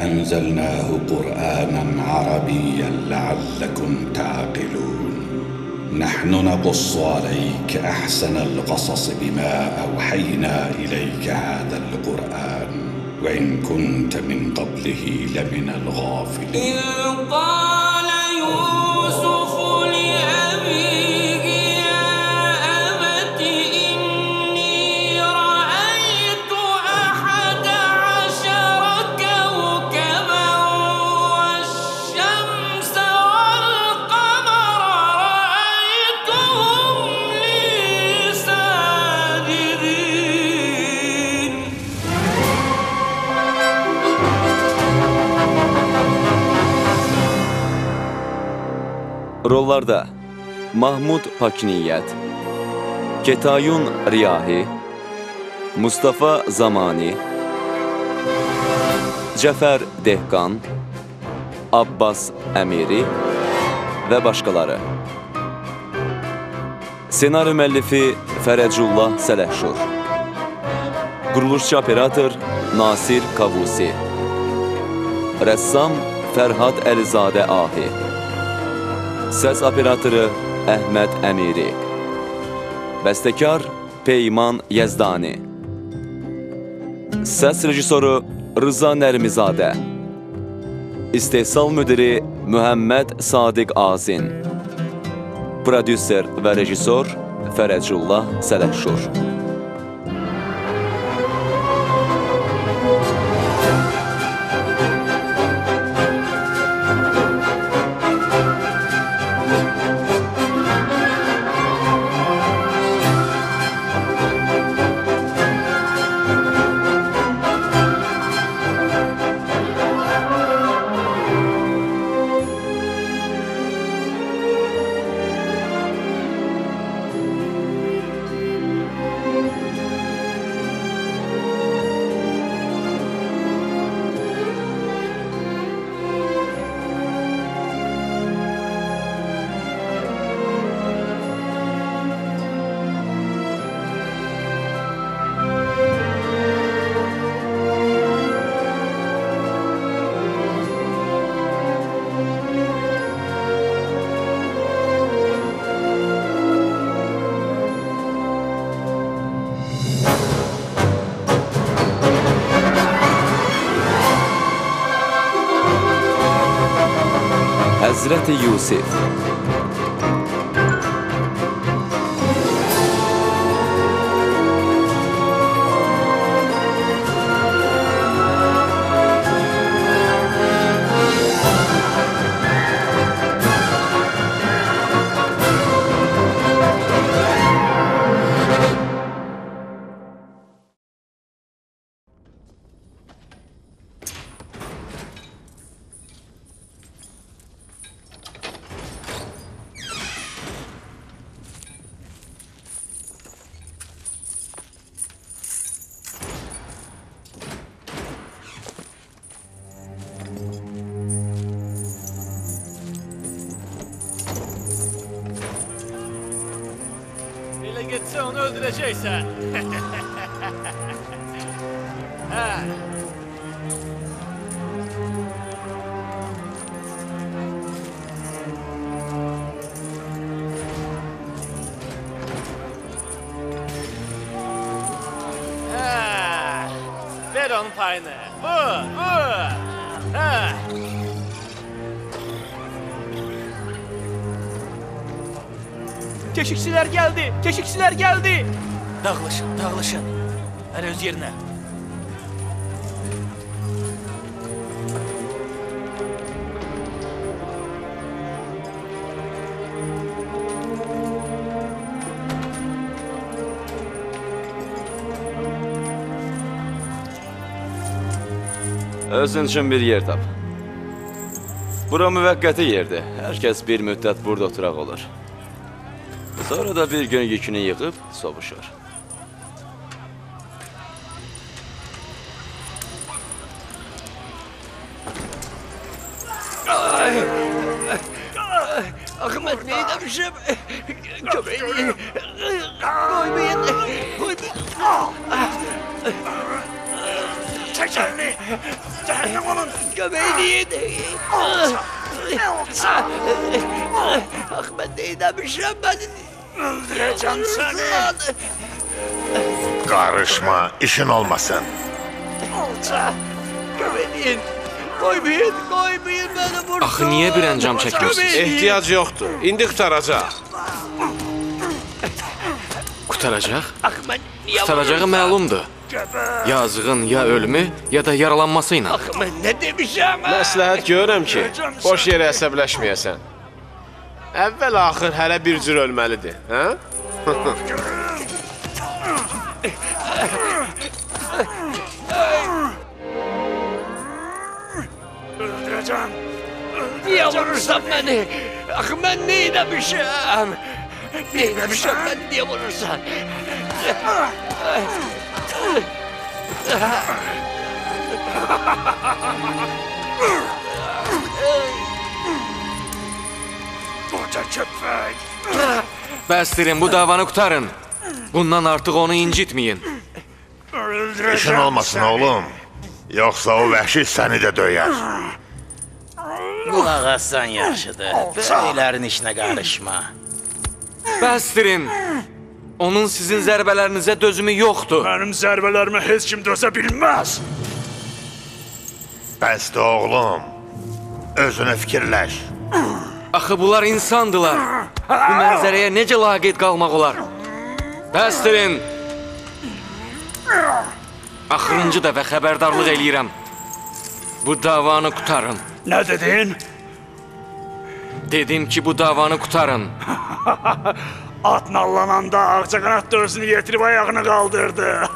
أنزلناه قرآنا عربيا لعلكم تعقلون. نحن نقص عليك أحسن القصص بما أوحينا إليك هذا القرآن وإن كنت من قبله لمن الغافلين. إذ قال يوسف لأبيه يا أبت إني رأيت 11 كوكبا والشمس والقمر رأيتهم لي ساجدين. Rollarda Mahmud Pakiniyyət, Ketayun Riyahi, Mustafa Zamani, Cəfər Dehqan, Abbas Əmiri və başqaları. Senaryo müəllifi Fərəcullah Sələhşur. Quruluşçu operator Nasir Kavusi. Rəssam Fərhad Əlizadə Ahi. Səs operatoru Əhməd Əmiri. Bəstəkar Peyman Yəzdani. Səs rejissoru Rıza Nərmizadə. İstehsal müdiri Mühəmməd Sadiq Azin. Prodüser və rejissor Fərəcullah Sələhşur. Həzrəti Yusif. Gitse onu öldüreceksen. Ha. Ha. Ver onun payını. Vur, vur. Ha. Keşikçiler geldi! Keşikçiler geldi! Dağılışın, dağılışın. Her öz yerine. Özün üçün bir yer tap. Bura müvəqqəti yerdir. Hər kəs bir müddət burada oturaq olur. Sonra da bir gün yükünü yığıb sovuşur. Ahmet ne demişim? Köpeğini koymayın. Çek elini. Cehennem olun. Köpeğini yedi. Ahmet ne demişim ben? Öldüreceğim seni. Karışma, işin olmasın. Köpeğini koymayın beni burada. Axı niyə bir əncam çəkmirsiniz? Ehtiyac yoxdur. İndi qutaracaq. Qutaracaq? Ahmet niye Qutaracağı məlumdur. Yazığın ya ölümü, ya da yaralanması ilə. Ahmet ne demişim? Məsləhət görürəm ki, boş yerə əsəbləşməyəsən. Əvvəl-axır hələ bir cür ölməlidir, hə? Öldüreceğim. Niye vurursan beni? Ahmet ne demişim? Ne demişim ben niye vurursan? Koca köpek. Bəsdirin, bu davanı qutarın. Bundan artıq onu incitməyin. İşin olmasın oğlum. Yoksa o vəhşi seni de döyer. Qulaq assan yaxşıdır. Böyüklərin işinə qarışma. Bəsdirin. Onun sizin zərbələrinizə dözümü yoxdur. Benim zərbələrime heç kim dözə bilməz. Bəsdir oğlum. Özünü fikirləş. Axı bunlar insandılar. Bu mənzərəyə necə laqeyd qalmaq olar? Bəsdirin. Axırıncı dəfə xəbərdarlıq eləyirəm. Bu davanı qutarın. Ne dedin? Dedim ki, bu davanı qutarın. At nallananda ağcaqanad da özünü yetirib ayağını kaldırdı.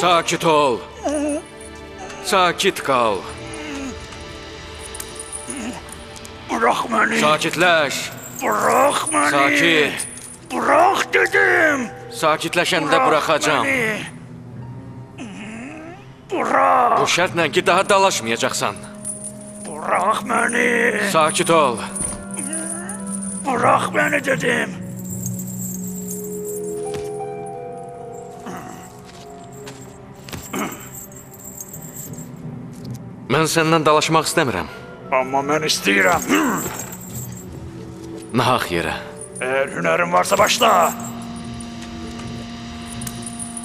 Sakit ol. Sakit kal. Bırak beni. Sakitləş. Bırak beni. Sakit. Bırak dedim. Sakitləşəndə buraxacam. Beni. Bırak. Bu şərtlə ki, daha dalaşmayacaqsan. Bırak beni. Sakit ol. Bırak beni dedim. Mən səndən dalaşmaq istəmirəm. Ama ben istəyirəm. Nahaq yerə. Eğer hünerin varsa başla.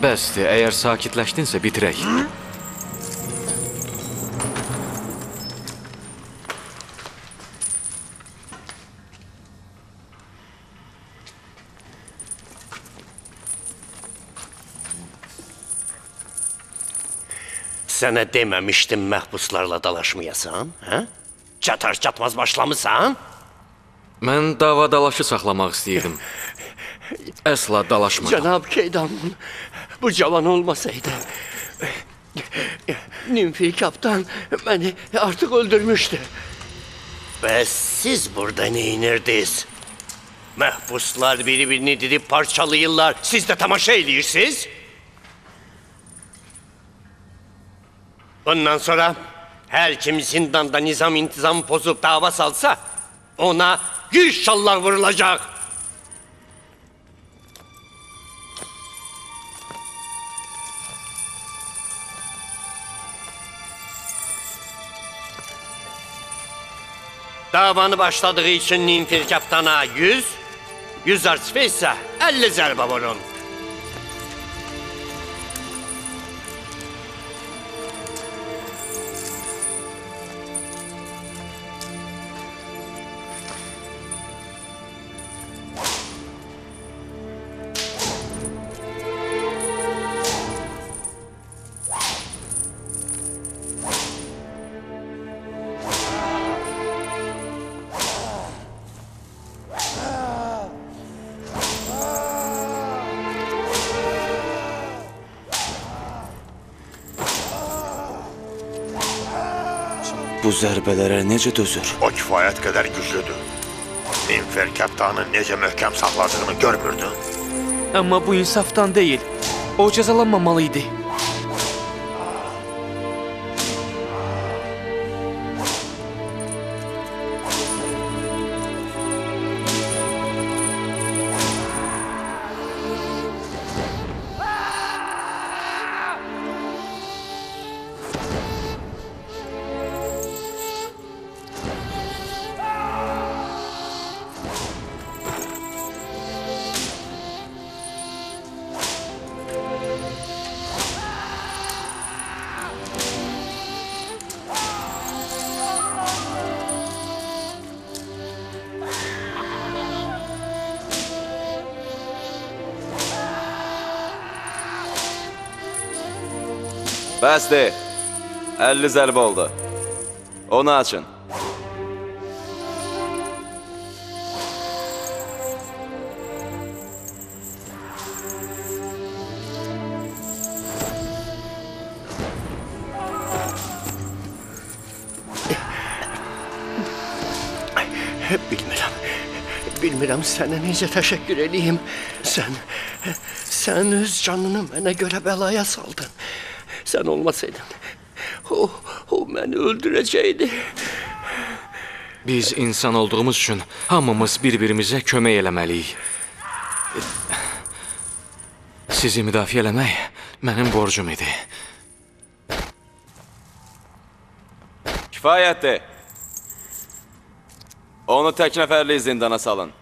Bəsdir, əgər sakitləşdinsə bitirək. Sənə deməmişdim məhbuslarla dalaşmayasan, hə? Çatar çatmaz başlamısan? Mən dava dalaşı saxlamaq istəyirdim. Əsla dalaşmadım. Cənab Keydan, bu cavan olmasaydı, Nimfi kaptan beni artık öldürmüştü. Ve siz burada neyinirdiniz? Məhbuslar biri-birini didib parçalayırlar, siz de tamaşa edirsiniz. Bundan sonra her kim zindanda nizam intizam bozup dava salsa ona 100 şallah vurulacak. Davanı başladığı için Nimfir kaptana 100 arsife ise 50 zərbə vurun. bu zərbələrə necə dözür? O kifayət qədər güclüdür. Ninfer kapitanı necə möhkəm saxladığını görmürdün? Amma bu insafdan deyil. O cəzalanmamalı idi. Bəsdir. 50 zərbə oldu. Onu açın. Bilmirəm sənə necə təşəkkür edeyim. Sən öz canını mənə görə bəlaya saldın. Sən olmasaydın, o məni öldürəcəkdi. Biz insan olduğumuz üçün hamımız bir-birimizə kömək eləməliyik. Sizi müdafiə eləmək mənim borcum idi. Kifayətdir. Onu tək nəfərli zindana salın.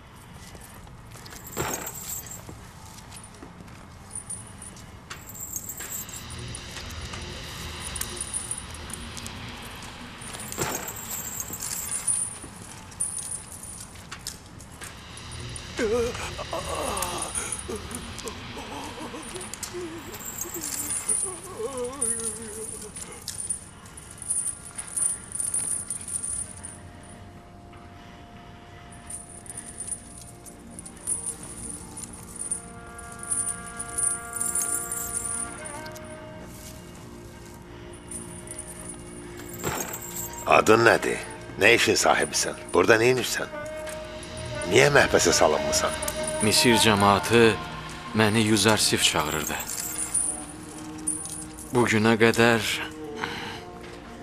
Adın nədir? Nə işin sahibisən? Burada nə edirsən? Niyə məhbəsə salınmısan? Misir cəmaatı məni Yuzarsif çağırırdı. Bugünə qədər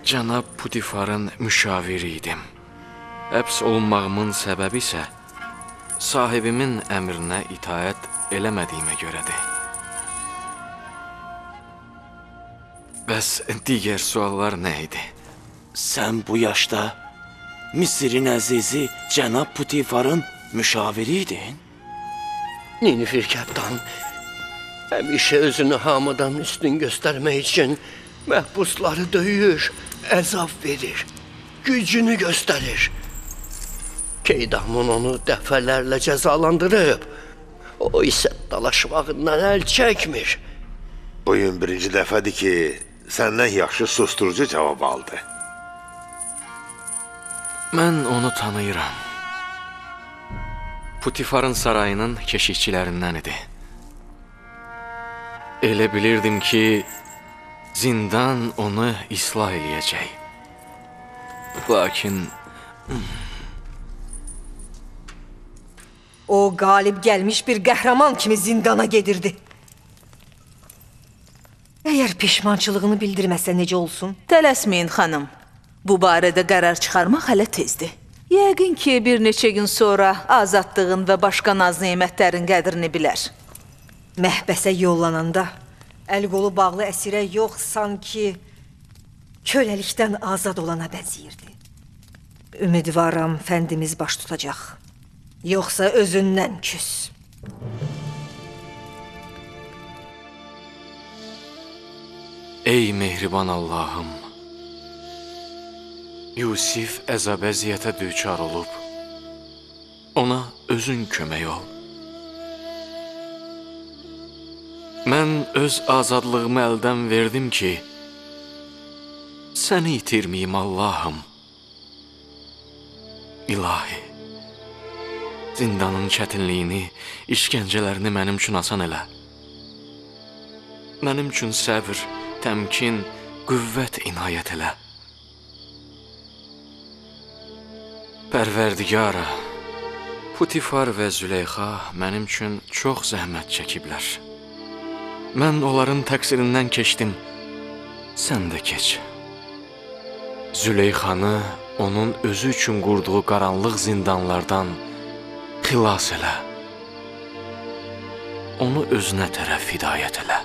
cənab Putifarın müşaviri idim. Həbs olunmağımın səbəbi isə sahibimin əmrinə itaət eləmədiyimə görədir. Bəs digər suallar nə idi? Sən bu yaşda Misirin əzizi cənab Putifarın müşaviri idin? Ninfer kapitan, həmişə özünü hamıdan üstün göstərmək üçün məhbusları döyür, əzab verir, gücünü göstərir. Keydamun onu dəfələrlə cəzalandırıb, o isə dalaşmağından əl çəkmir. Bugün birinci dəfədir ki, səndən yaxşı susturucu cavab aldı. Mən onu tanıyıram. Putifarın sarayının keşikçilərindən idi. Elə bilirdim ki, zindan onu islah eləyəcək. Lakin... O qalib gəlmiş bir qəhrəman kimi zindana gedirdi. Əgər pişmançılığını bildirməsə necə olsun? Tələsməyin xanım. Bu barədə qərar çıxarmaq hələ tezdir. Yəqin ki, bir neçə gün sonra azadlığın və başqa naz-nemətlərin qədrini bilər. Məhbəsə yollananda əl-qolu bağlı əsirə yox, sanki köləlikdən azad olana bənziyirdi. Ümidvaram fəndimiz baş tutacaq. Yoxsa özündən küs. Ey mehriban Allahım! Yusif əzab-əziyyətə düçar olub. Ona özün kömək ol. Mən öz azadlığımı əldən verdim ki, səni itirməyim Allahım. İlahi, zindanın çətinliyini, işgəncələrini mənim üçün asan elə. Mənim üçün səbr, təmkin, qüvvət inayət elə. Pərverdigara, Putifar və Züleyxa mənim üçün çox zəhmət çəkiblər. Mən onların təqsirindən keçdim, sən də keç. Züleyxanı onun özü üçün qurduğu qaranlıq zindanlardan xilas elə. Onu özünə tərəf hidayət elə.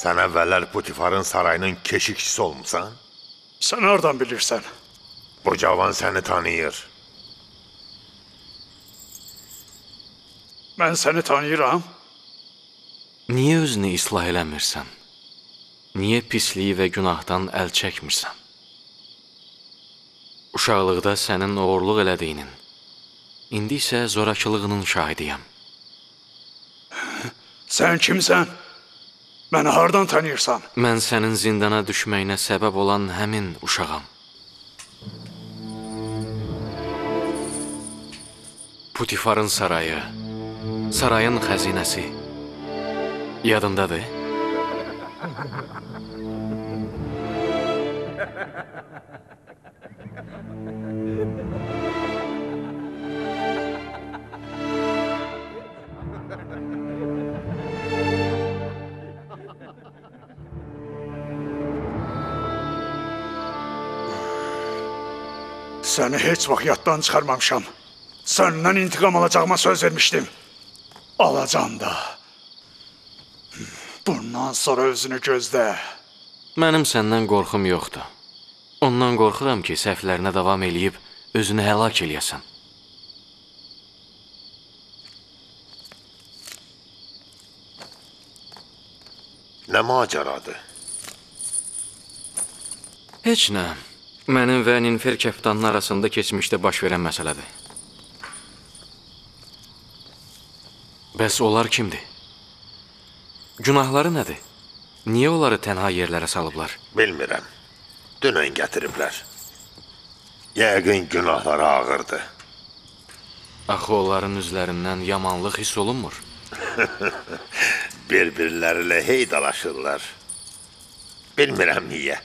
Sən əvvəllər Putifarın sarayının keşikçisi olmuşsan? Sən oradan bilirsən? Bu cavan səni tanıyır. Mən səni tanıyıram. Niyə özünü islah eləmirsən? Niyə pisliyi və günahdan əl çəkmirsən? Uşaqlıqda sənin oğurluq elədiyinin, indi isə zorakılığının şahidiyəm. Sən kimsən? Məni hardan tanıyırsan? Mən sənin zindana düşməyinə səbəb olan həmin uşağam. Putifarın sarayı, sarayın xəzinəsi yadındadır? Səni heç vaxt yaddan çıxarmamışam. Səndən intiqam alacağıma söz vermişdim. Alacam da. Bundan sonra özünü gözlə. Mənim səndən qorxum yoxdur. Ondan qorxuram ki, səhvlərinə davam eləyib özünü həlak eləyəsən. Nə macəradır? Heç nə. Mənim və Ninfer kəftanın arasında keçmişdə baş verən məsələdir. Bəs onlar kimdir? Günahları nədir? Niyə onları tənha yerlərə salıblar? Bilmirəm. Dünən gətiriblər. Yəqin günahları ağırdı. Axı onların üzlərindən yamanlıq hiss olunmur. Bir-birlərlə hey dalaşırlar. Bilmirəm niyə.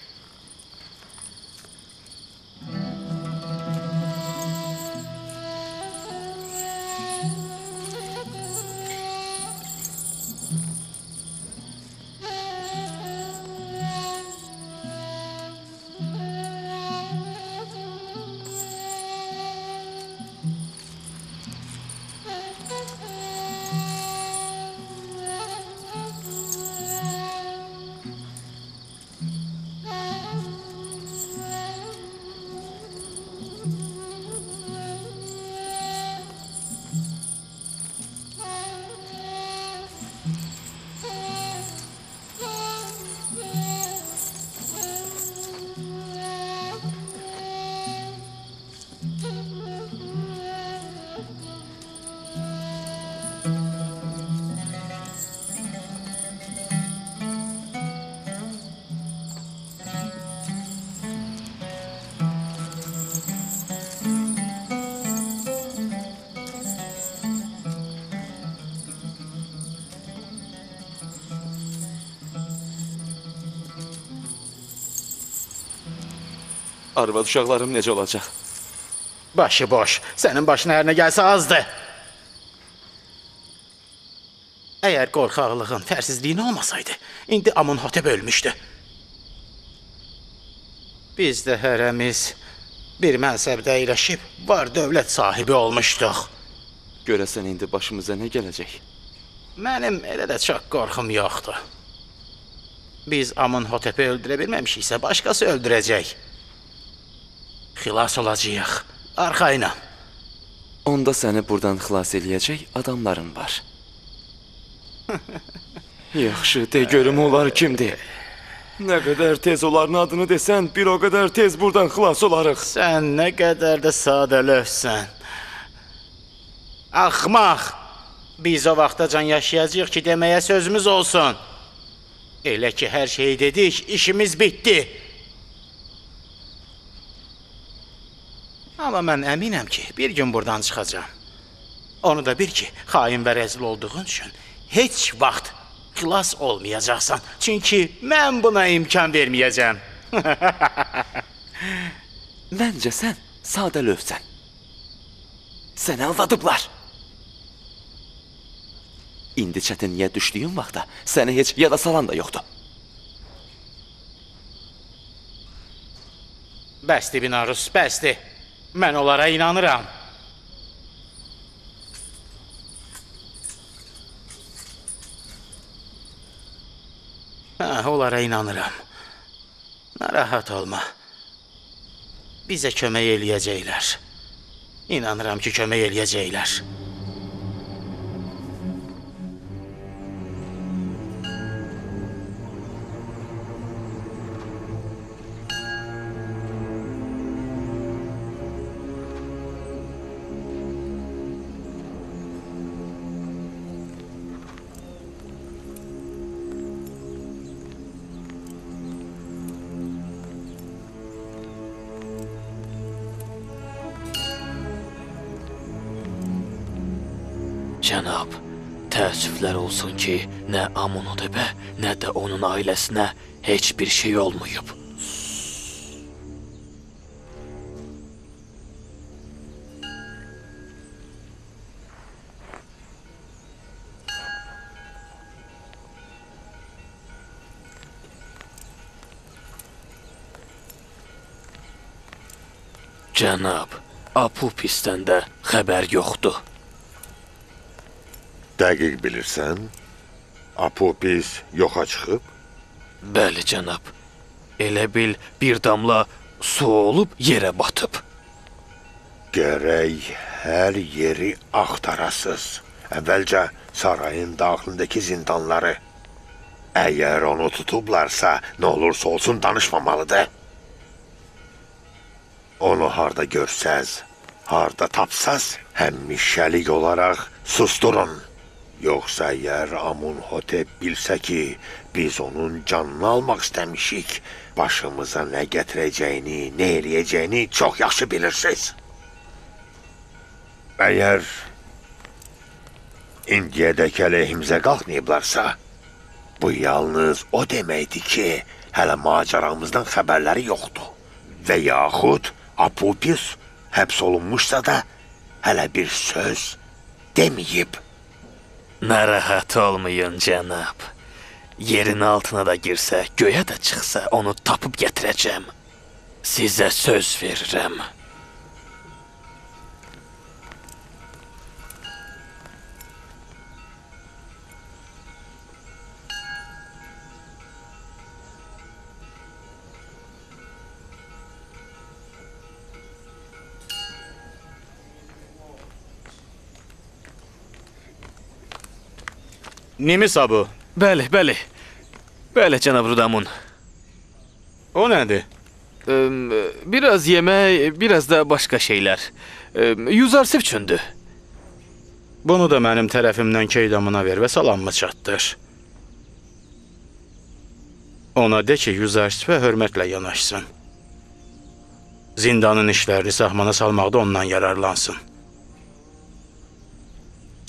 Arvad uşaqlarım necə olacaq? Başı boş. Sənin başına hər nə gəlsə azdır. Əgər qorxaqlığın, fərsizliyin olmasaydı, indi Amonhotep ölmüşdü. Biz də hərəmiz bir mənsəbdə əyləşib, var dövlət sahibi olmuşduq. Görəsən indi başımıza nə gələcək? Mənim elə də çox qorxum yoxdur. Biz Amonhotepi öldürə bilməmişiksə, başqası öldürəcək. Xilas olacağıq, arxayla. Onda səni buradan xilas eləyəcək adamların var. Yaxşı, de görüm onlar kimdir? Nə qədər tez onların adını desən, bir o qədər tez buradan xilas olarıq. Sən nə qədər də sadəlövsən. Axmaq! Biz o vaxtacan yaşayacağıq ki, deməyə sözümüz olsun. Elə ki, hər şeyi dedik, işimiz bitdi. Amma mən əminəm ki, bir gün buradan çıxacağam. Onu da bil ki, xain və rəzil olduğun üçün heç vaxt xilas olmayacaqsan. Çünki mən buna imkan verməyəcəm. Məncə sən sadəlövsən. Səni aldadıblar. İndi çətinliyə düşdüyün vaxtda səni heç yada salan da yoxdur. Bəsdir Binarus, bəsdir. Mən onlara inanıram. Onlara inanıram. Narahat olma. Bizə kömək eləyəcəklər. İnanıram ki, kömək eləyəcəklər. Cənab, təəssüflər olsun ki, nə Amonhotepə, nə də onun ailəsinə heç bir şey olmayıb. Cənab, Apupisdən də xəbər yoxdur. Dəqiq bilirsən, Apupis yoxa çıxıb? Bəli, cənab. Elə bil bir damla su olub yerə batıb. Gərək hər yeri axtarasız. Əvvəlcə sarayın daxilindəki zindanları. Əgər onu tutublarsa, nə olursa olsun danışmamalıdır. Onu harda görsəz, harda tapsaz, həmişəlik olaraq susturun. Yoxsa əgər Amonhotep bilsə ki, biz onun canını almaq istəmişik, başımıza nə gətirəcəyini, nə eləyəcəyini çox yaxşı bilirsiniz. Əgər indiyədək əleyhimizə qalxmayıblarsa, bu yalnız o deməkdir ki, hələ macəramızdan xəbərləri yoxdur. Və yaxud Apupis həbs olunmuşsa da hələ bir söz deməyib. Narahat olmayın, cənab. Yerin altına da girsə, göyə də çıxsa, onu tapıb gətirəcəm. Sizə söz verirəm. Nimisa bu? Bəli, bəli. Bəli, cənab Rudamun. O nədir? Biraz yemək, biraz da başqa şeylər. Yuzarsif üçündür. Bunu da mənim tərəfimdən Keydamına ver və salamımı çatdır. Ona de ki, Yuzarsifə hörmətlə yanaşsın. Zindanın işlərini sahmana salmaqda ondan yararlansın.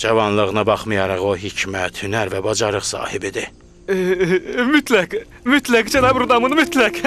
Cavanlığına baxmayaraq o hikmət, hünər və bacarıq sahibidir. Mütləq, mütləq, cənab Rudamun, mütləq.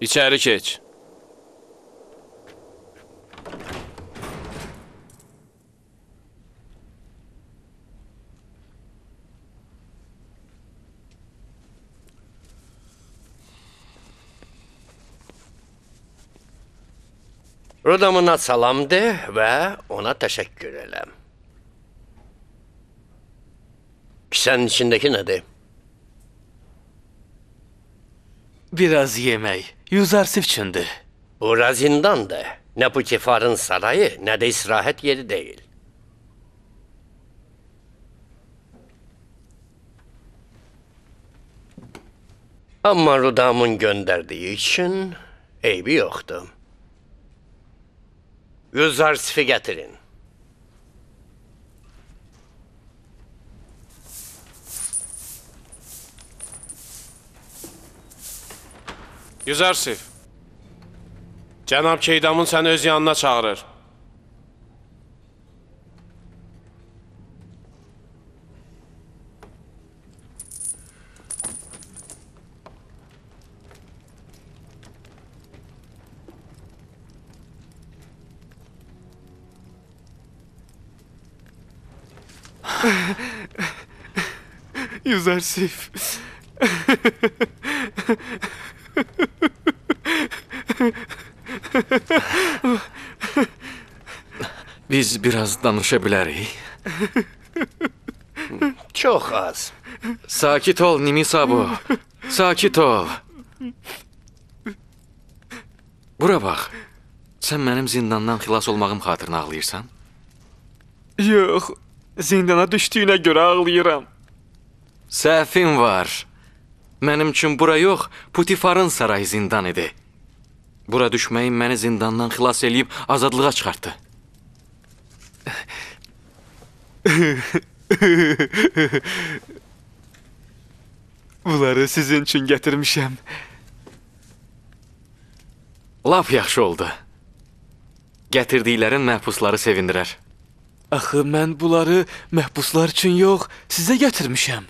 İçəri keç. Rodamına salam de və ona təşəkkür eləm. Kisənin içindəki nədir? Biraz yemək, Yuzarsif üçündür. Bura zindandır. Nə Putifarın sarayı, nə də istirahət yeri deyil. Amma Rodamın göndərdiyi üçün eybi yoxdur. Yuzarsif'i gətirin. Yuzarsif. Cənab Keydamın səni öz yanına çağırır. Yuzarsif. Biz biraz danışa bilərik. Çox az. Sakit ol Nimisabu. Sakit ol. Bura bax. Sən mənim zindandan xilas olmağım xatirinə ağlayırsan? Yox. Zindana düşdüyünə görə ağlayıram. Səhvin var. Mənim üçün bura yox, Putifarın sarayı zindan idi. Bura düşməyim məni zindandan xilas eləyib azadlığa çıxartdı. Bunları sizin üçün gətirmişəm. Lap yaxşı oldu. Gətirdiklərin məhbusları sevindirər. Axı, mən bunları məhbuslar üçün yox, sizə gətirmişəm.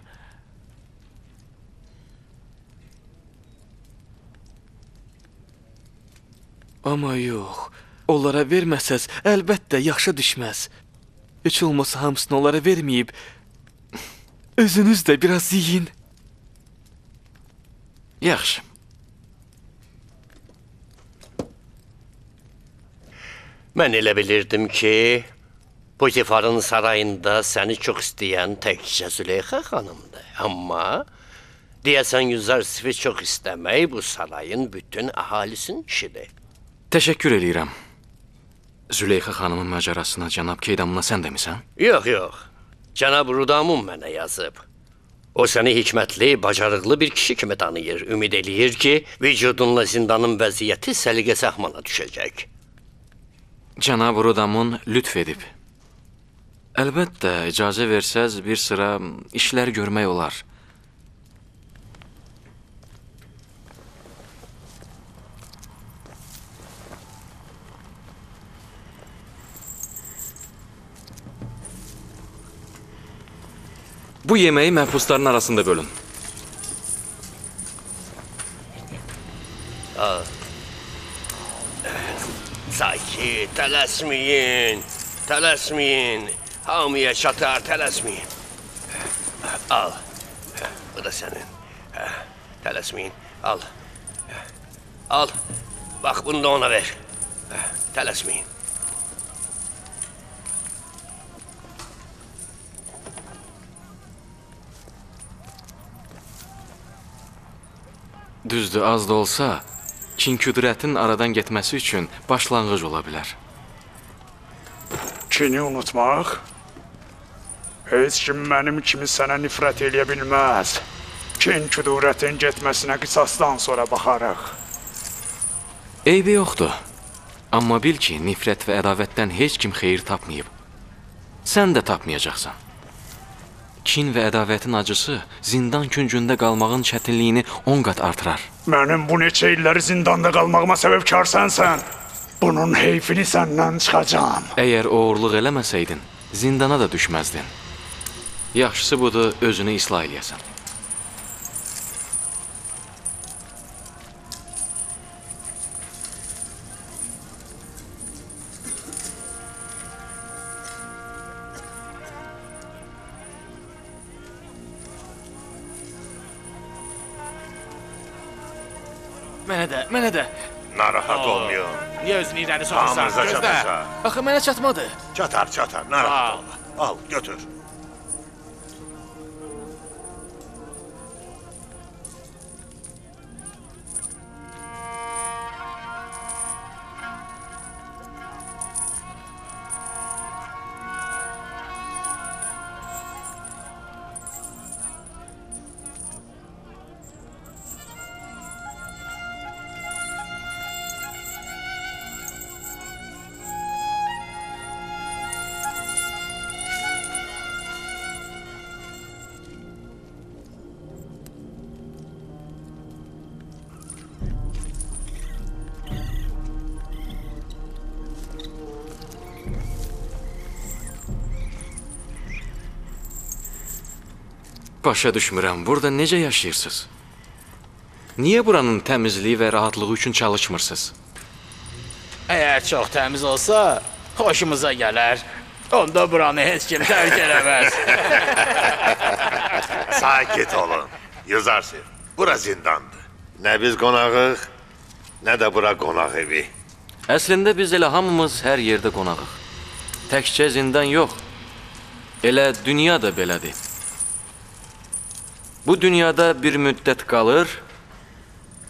Amma yox, onlara verməsəz, əlbəttə yaxşı düşməz. Heç olmasa hamısını onlara verməyib, özünüz də biraz yiyin. Yaxşı. Mən elə bilirdim ki, Putifarın sarayında səni çox istəyən təkcə Züleyxa xanımdır. Amma deyəsən Yuzarsif'i çox istəmək bu sarayın bütün əhalisinin işidir. Təşəkkür eləyirəm. Züleyxa xanımın məcarasına cənab Keydamına sən demisən? Yox, yox. Cənab Rudamun mənə yazıb. O səni hikmətli, bacarıqlı bir kişi kimi tanıyır. Ümid eləyir ki, vücudunla zindanın vəziyyəti səliqə-səhmana düşəcək. Cənab Rudamun lütf edib. Əlbəttə, icazə versəz bir sıra işlər görmək olar. Bu yeməyi məhbusların arasında bölün. Sakit, tələsməyin. Tələsməyin. Hamıya çatar, tələsməyin. Al. Bu da sənin. Tələsməyin. Al. Al. Bax, bunu da ona ver. Tələsməyin. Düzdür, az da olsa, kin-küdrətin aradan getməsi üçün başlanğıc ola bilər. Kini unutmaq, heç kim mənim kimi sənə nifrət eləyə bilməz. Kin-küdrətin getməsinə qisasdan sonra baxarıq. Eybi yoxdur. Amma bil ki, nifrət və ədavətdən heç kim xeyir tapmayıb. Sən də tapmayacaqsan. Kin və ədavətin acısı zindan küncündə qalmağın çətinliyini 10 qat artırar. Mənim bu neçə illəri zindanda qalmağıma səbəbkar sənsən. Bunun heyfini səndən çıxacağam. Əgər oğurluq eləməsəydin, zindana da düşməzdin. Yaxşısı budur, özünü islah eləyəsən. Mənə də. Narahat olmuyor. Niyə özünü irəli soxursan? Tamamıza Gözlə. çatırsa. Axı mənə çatmadı. Çatar, narahat olma. Al, götür. Başa düşmürəm, burada necə yaşayırsınız? Niyə buranın təmizliyi və rahatlığı üçün çalışmırsınız? Əgər çox təmiz olsa, xoşumuza gələr. Onda buranı heç kim tərk eləməz. Sakit olun. Yüzarsif, bura zindandır. Nə biz qonağıq, nə də bura qonaq evi. Əslində biz elə hamımız hər yerdə qonağıq. Təkcə zindan yox. Elə dünya da belədir. Bu dünyada bir müddət qalır,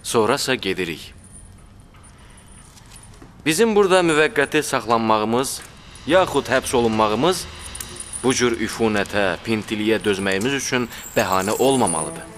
sonrasa gedirik. Bizim burada müvəqqəti saxlanmağımız, yaxud həbs olunmağımız bu cür üfunətə, pintiliyə dözməyimiz üçün bəhanə olmamalıdır.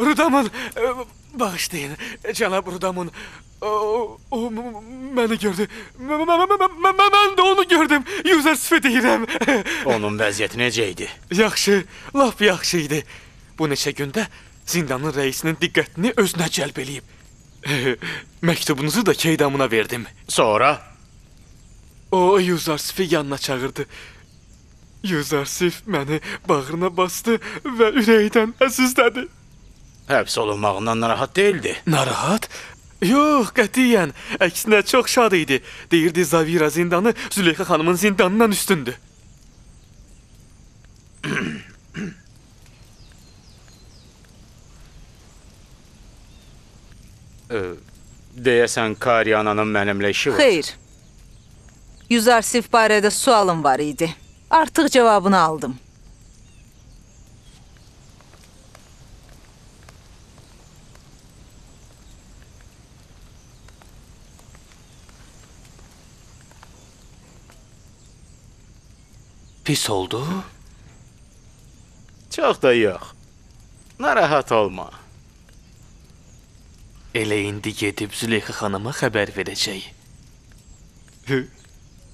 Rudamın, bağışlayın, cənab Rudamın, o məni gördü, mən də onu gördüm, Yüzarsifə deyirəm. Onun vəziyyəti necə idi? Yaxşı, lap yaxşı idi. Bu neçə gündə zindanın rəisinin diqqətini özünə cəlb eləyib. Məktubunuzu da Keydamına verdim. Sonra? O, Yüzarsifi yanına çağırdı. Yüzarsif məni bağrına bastı və ürəkdən əzizlədi. Həbs olunmağından narahat deyildi. Narahat? Yox, qətiyyən. Əksinə çox şad idi. Deyirdi Zavira zindanı Züleyxa xanımın zindanından üstündür. Deyəsən Karyananın mənimlə işi var. Xeyr. Yüzarsif barədə sualım var idi. Artıq cavabını aldım. Pis oldu? Çox da yox. Narahat olma. Elə indi gedib Züleyxa xanıma xəbər verəcək.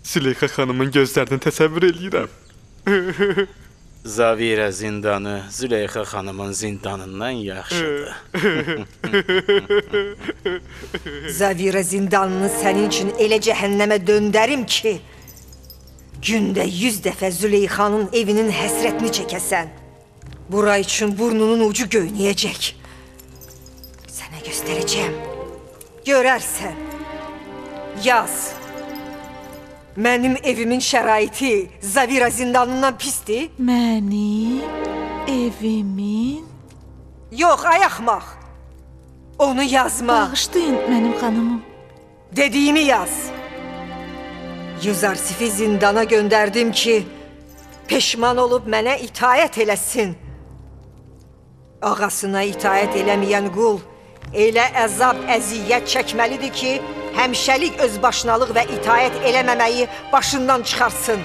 Züleyxa xanımın gözlərini təsəvvür eləyirəm. Zavira zindanı Züleyxa xanımın zindanından yaxşıdır. Zavira zindanını sənin üçün elə cəhənnəmə döndərim ki, gündə 100 dəfə Züleyxanın evinin həsrətini çəkəsən. Bura üçün burnunun ucu göynəyəcək. Sənə göstərəcəm. Görərsən. Yaz. Mənim evimin şəraiti Zavira zindanından pisdir? Mənim evimin... Yox, ay axmaq. Onu yazma. Bağışlayın mənim xanımım. Dediyimi yaz. Yuzarsif'i zindana göndərdim ki, peşman olub mənə itaət eləsin. Ağasına itaət eləməyən qul elə əzab, əziyyət çəkməlidir ki, həmişəlik özbaşınalıq və itaət eləməməyi başından çıxarsın.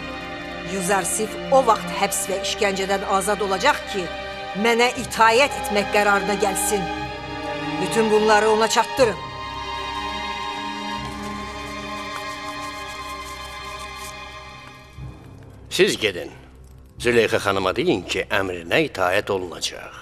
Yuzarsif o vaxt həbs və işgəncədən azad olacaq ki, mənə itaət etmək qərarına gəlsin. Bütün bunları ona çatdırın. Siz gedin. Züleyxa xanıma deyin ki, əmrinə itaət olunacaq.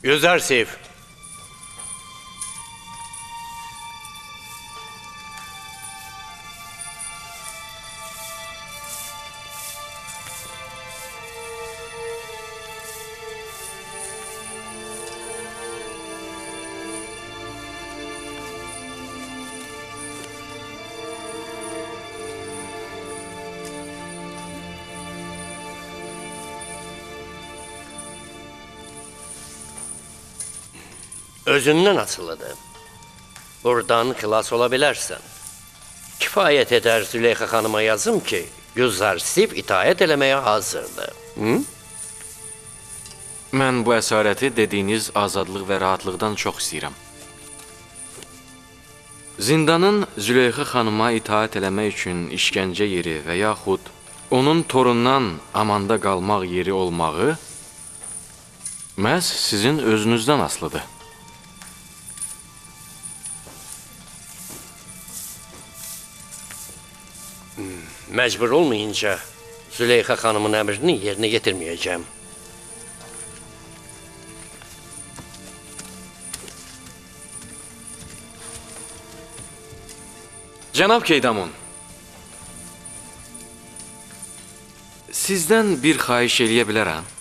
Yuzarsif. Özündən asılıdır. Buradan xilas ola bilərsən. Kifayət edər Züleyxa xanıma yazım ki, Yuzarsif itaət eləməyə hazırdır. Mən bu əsarəti dediyiniz azadlıq və rahatlıqdan çox istəyirəm. Zindanın Züleyxa xanıma itaət eləmək üçün işgəncə yeri və yaxud onun torundan amanda qalmaq yeri olmağı məhz sizin özünüzdən asılıdır. Məcbur olmayınca Züleyxa xanımın əmrini yerinə yetirməyəcəm. Cənab Keydamun, sizdən bir xahiş eləyə bilərəm.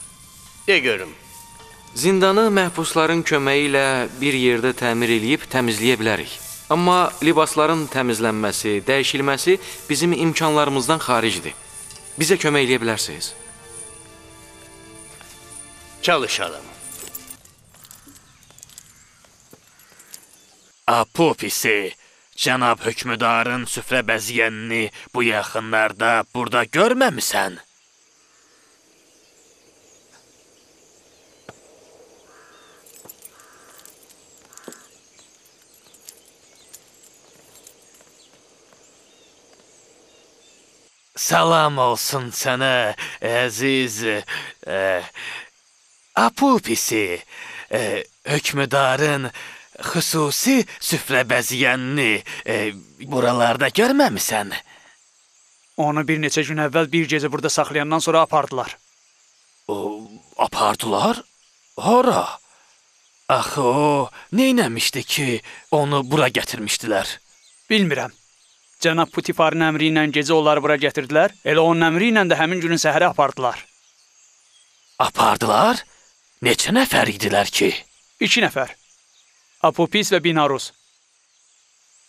De görüm. Zindanı məhbusların köməyi ilə bir yerdə təmir eləyib təmizləyə bilərik. Amma libasların təmizlənməsi, dəyişilməsi bizim imkanlarımızdan xaricdir. Bizə kömək eləyə bilərsiniz. Çalışalım. Apopisi, cənab hökmüdarın süfrə bəziyənini bu yaxınlarda burada görməmisən? Salam olsun sənə, əziz Apopisi, hökmüdarın xüsusi süfrə bəziyənini buralarda görməmisən? Onu bir neçə gün əvvəl bir gecə burada saxlayandan sonra apardılar. Apardılar? Hara? Axı o, neynəmişdi ki, onu bura gətirmişdilər? Bilmirəm. Cənab Putifarın əmri ilə gecə onları bura gətirdilər, elə onun əmri ilə də həmin günün səhəri apardılar. Apardılar? Neçə nəfər idilər ki? 2 nəfər. Apopis və Binarus.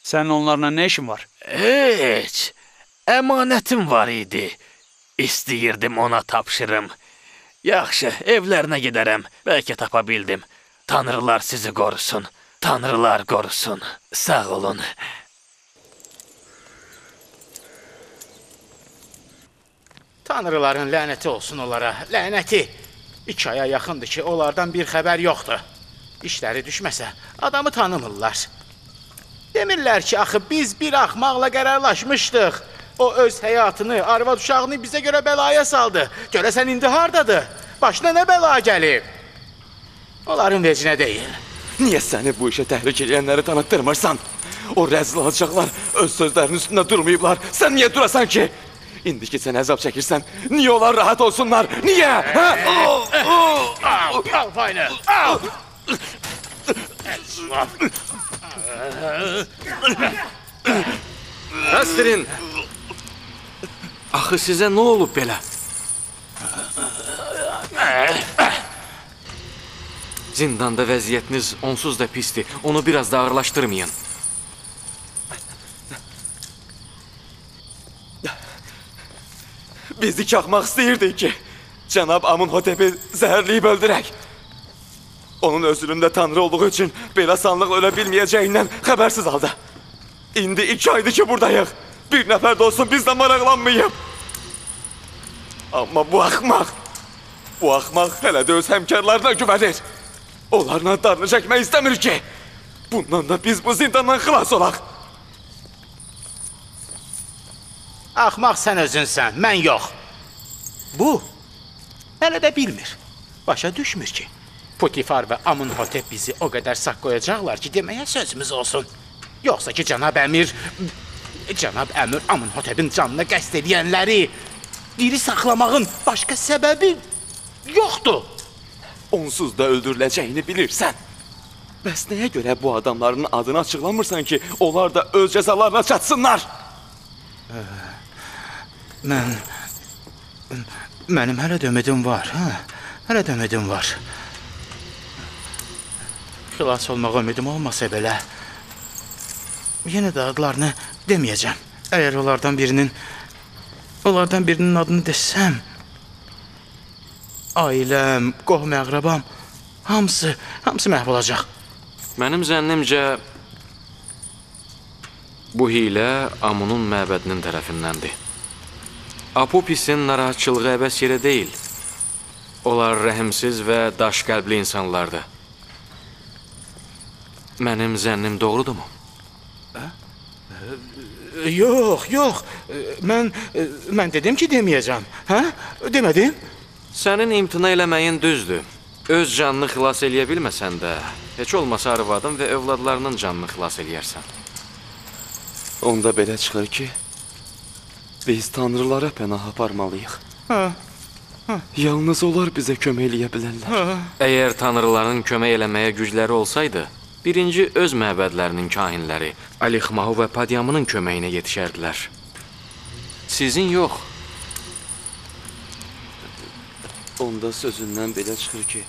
Sənin onlarla nə işin var? Heç, əmanətim var idi. İstəyirdim ona tapşırım. Yaxşı, evlərinə gedərəm. Bəlkə tapa bildim. Tanrılar sizi qorusun. Tanrılar qorusun. Sağ olun. Tanrıların lənəti olsun onlara, lənəti. 2 aya yaxındır ki, onlardan bir xəbər yoxdur. İşləri düşməsə, adamı tanımırlar. Demirlər ki, axı biz bir axmaqla qərarlaşmışdıq. O öz həyatını, arvad uşağını bizə görə bəlaya saldı. Görəsən indi hardadır? Başına nə bəla gəlib? Onların vecinə deyil. Niyə səni bu işə təhrik edənləri tanıtdırmırsan? O rəzil alacaqlar öz sözlərinin üstündə durmayıblar. Sən niyə durasan ki? İndi ki sən əzab çəkirsən, niyə onlar rahat olsunlar? Niyə? Al payını, al! Bəstirin! Axı sizə nə olub belə? Zindanda vəziyyətiniz onsuz da pisdir. Onu biraz da ağırlaşdırmayın. Bizi çaxmaq istəyirdik ki, Cənab Amunhotepi zəhərləyib öldürək. Onun özünün də tanrı olduğu üçün belə sanlıq ölə bilməyəcəyindən xəbərsiz halda. İndi 2 aydır ki buradayıq. Bir nəfər də olsun bizdən maraqlanmayıb. Amma bu axmaq hələ də öz həmkarlarına güvənir. Onlarla darını çəkmək istəmir ki. Bundan da biz bu zindandan xilas olaq. Axmaq sən özünsən, mən yox. Bu, hələ də bilmir. Başa düşmür ki. Potifar və Amunhotep bizi o qədər sağ qoyacaqlar ki, deməyə sözümüz olsun. Yoxsa ki, Cənab Əmir Amunhotepin canına qəsd edənləri diri saxlamağın başqa səbəbi yoxdur. Onsuz da öldürüləcəyini bilirsən. Bəs nəyə görə bu adamların adını açıqlamırsan ki, onlar da öz cəzalarına çatsınlar? Mənim hələ də ümidim var, hələ də ümidim var. Xilas olmağa ümidim olmasa belə, yenə də adlarını deməyəcəm. Əgər onlardan birinin adını desəm, ailəm, qohum-əqrabam, hamısı məhv olacaq. Mənim zənnimcə, bu hilə Amunun məbədinin tərəfindəndir. Apopisin narahatçılığı əbəs yerə deyil. Onlar rəhimsiz və daş qəlbli insanlardır. Mənim zənnim doğrudurmu? Yox. Mən dedim ki, deməyəcəm. Demədim? Sənin imtina eləməyin düzdür. Öz canını xilas eləyə bilməsən də, heç olmasa arvadın və övladlarının canını xilas eləyərsən. Onda belə çıxır ki, biz tanrılara pənah aparmalıyıq. Yalnız onlar bizə kömək eləyə bilərlər. Əgər tanrıların kömək eləməyə gücləri olsaydı, birinci öz məbədlərinin kahinləri, Alixmahu və Padyamının köməyinə yetişərdilər. Sizin yox. Onda sözündən belə çıxır ki,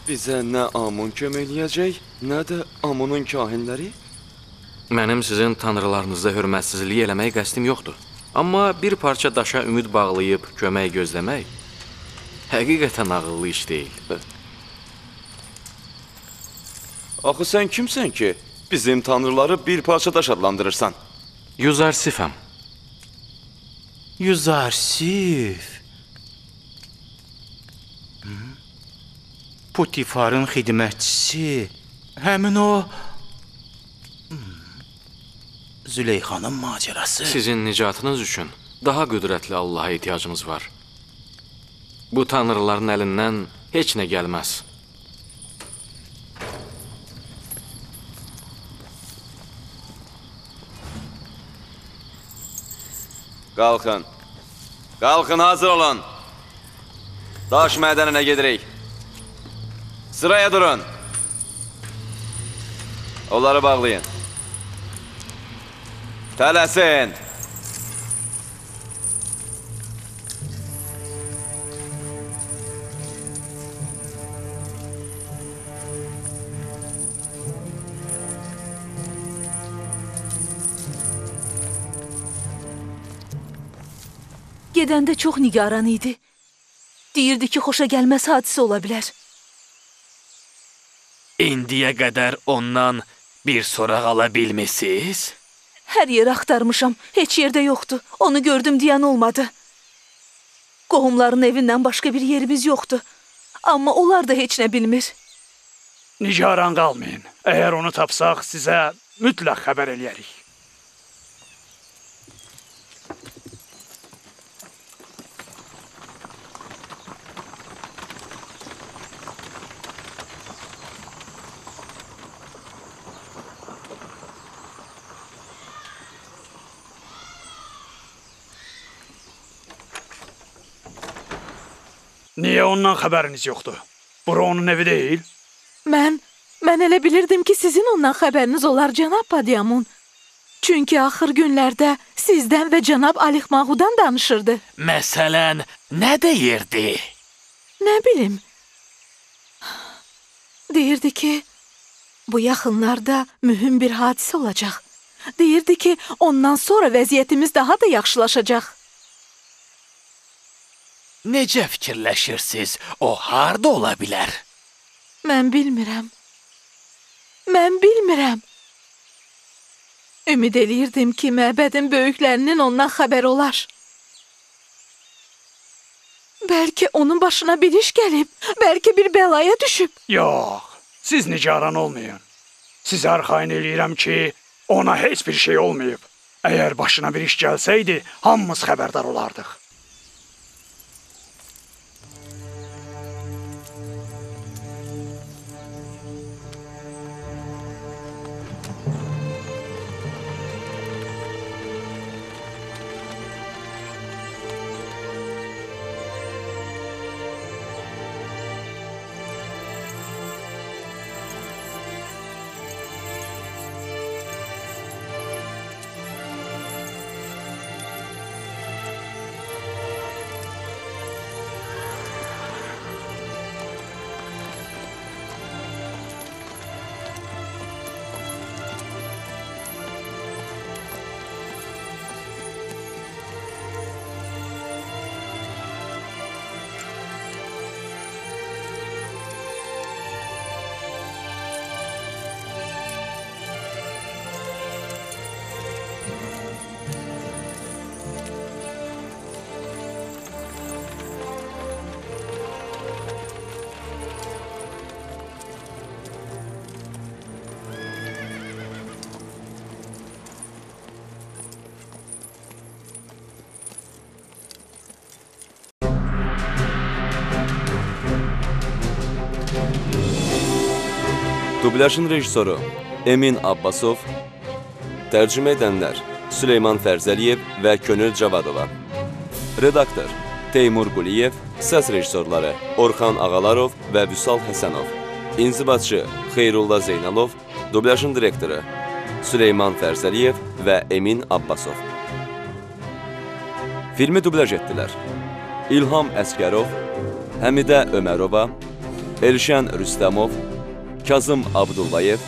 bizə nə Amun kömək eləyəcək, nə də Amunun kahinləri? Mənim sizin tanrılarınızda hörmətsizlik eləmək qəsdim yoxdur. Amma bir parça daşa ümid bağlayıb kömək gözləmək həqiqətən ağıllı iş deyil. Axı sən kimsən ki, bizim tanrıları bir parça daş adlandırırsan? Yuzarsifəm. Yuzarsif. Potifarın xidmətçisi. Həmin o... Züleyxanın macerası. Sizin nicatınız üçün daha qüdrətli Allaha ehtiyacımız var. Bu tanrıların əlindən heç nə gəlməz. Qalxın. Qalxın, hazır olun. Daş mədəninə gedirik. Sıraya durun. Onları bağlayın. Tələsin. gedəndə çox nigaran idi. Deyirdi ki, xoşa gəlməz hadisə ola bilər. İndiyə qədər ondan bir soraq ala bilmisiniz? Hər yeri axtarmışam, heç yerdə yoxdur. Onu gördüm deyən olmadı. Qohumların evindən başqa bir yerimiz yoxdur. Amma onlar da heç nə bilmir. Nigaran qalmayın. Əgər onu tapsaq, sizə mütləq xəbər eləyərik. Niyə ondan xəbəriniz yoxdur? Bura onun evi deyil. Mən elə bilirdim ki, sizin ondan xəbəriniz olar, cənab Padyamun. Çünki axır günlərdə sizdən və cənab Alixmahudan danışırdı. Məsələn, nə deyirdi? Nə bilim. Deyirdi ki, bu yaxınlarda mühüm bir hadisə olacaq. Deyirdi ki, ondan sonra vəziyyətimiz daha da yaxşılaşacaq. Necə fikirləşirsiniz? O harda ola bilər? Mən bilmirəm. Mən bilmirəm. Ümid eləyirdim ki, məbədin böyüklərinin ondan xəbər olar. Bəlkə onun başına bir iş gəlib, bəlkə bir bəlaya düşüb. Yox, siz nigaran olmayın. Sizə arxayın eləyirəm ki, ona heç bir şey olmayıb. Əgər başına bir iş gəlsəydi, hamımız xəbərdar olardıq. Dublyajın rejissoru Emin Abbasov, tərcümə edənlər Süleyman Fərzəliyev və Könül Cavadova, redaktor Teymur Quliyev, səs rejissorları Orxan Ağalarov və Vüsal Həsənov, inzibatçı Xeyrulla Zeynalov, dublyajın direktoru Süleyman Fərzəliyev və Emin Abbasov. Filmi dublyaj etdilər İlham Əskərov, Həmidə Ömərova, Elşən Rüstəmov, Kazım Abdullayev,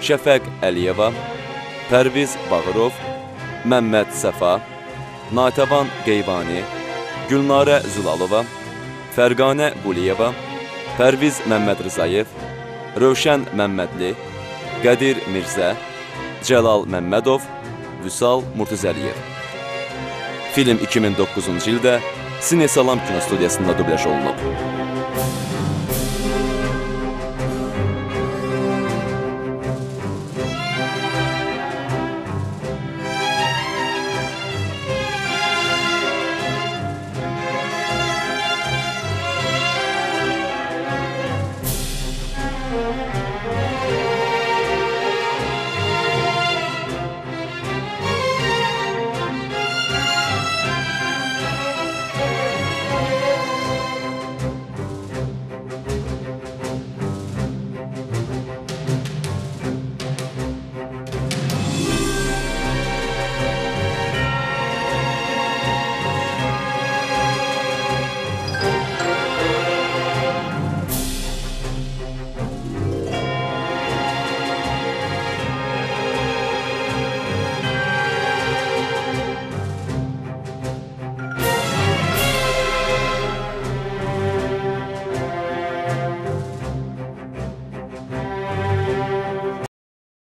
Şəfəq Əliyeva, Pərviz Bağırov, Məmməd Səfa, Natəvan Qeyvani, Gülnarə Zülalova, Fərqanə Quliyeva, Pərviz Məmməd Rızayev, Rövşən Məmmədli, Qədir Mirzə, Cəlal Məmmədov, Vüsal Murtuzəliyev. Film 2009-cu ildə Sinesalam kinostudiyasında dublyaj olunub.